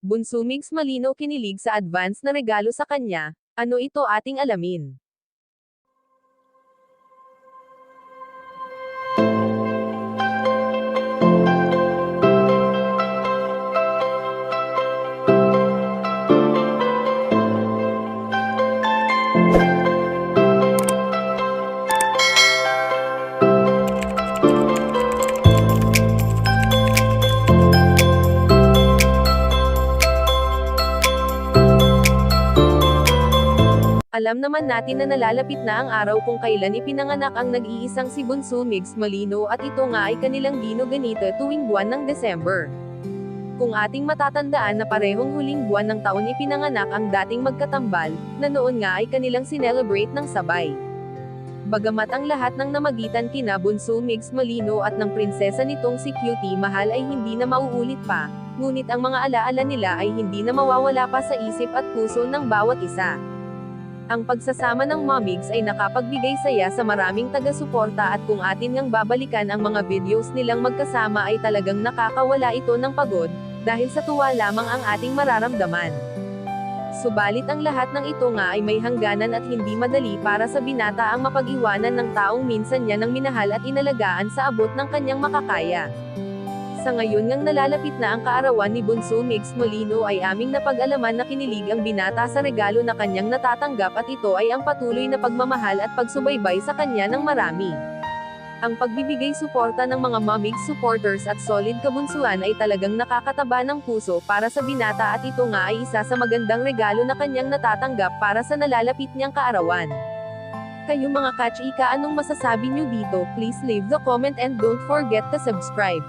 Bunso Migs Malino kinilig sa advance na regalo sa kanya. Ano ito ating alamin? Alam naman natin na nalalapit na ang araw kung kailan ipinanganak ang nag-iisang si Bunso Migs Malino at ito nga ay kanilang ginoganito tuwing buwan ng December. Kung ating matatandaan na parehong huling buwan ng taon ipinanganak ang dating magkatambal, na noon nga ay kanilang sinelebrate ng sabay. Bagamat ang lahat ng namagitan kina Bunso Migs Malino at ng prinsesa nitong si Cutie Mahal ay hindi na mauulit pa, ngunit ang mga alaala nila ay hindi na mawawala pa sa isip at puso ng bawat isa. Ang pagsasama ng Momigs ay nakapagbigay saya sa maraming taga-suporta at kung atin ngang babalikan ang mga videos nilang magkasama ay talagang nakakawala ito ng pagod, dahil sa tuwa lamang ang ating mararamdaman. Subalit ang lahat ng ito nga ay may hangganan at hindi madali para sa binata ang mapag-iwanan ng taong minsan niya nang minahal at inalagaan sa abot ng kanyang makakaya. Sa ngayon ngang nalalapit na ang kaarawan ni Bunso Migs Malino ay aming napag-alaman na kinilig ang binata sa regalo na kanyang natatanggap at ito ay ang patuloy na pagmamahal at pagsubaybay sa kanya ng marami. Ang pagbibigay suporta ng mga Momigs supporters at solid kabunsuan ay talagang nakakataba ng puso para sa binata at ito nga ay isa sa magandang regalo na kanyang natatanggap para sa nalalapit niyang kaarawan. Kayo mga kachika, anong masasabi niyo dito? Please leave the comment and don't forget to subscribe.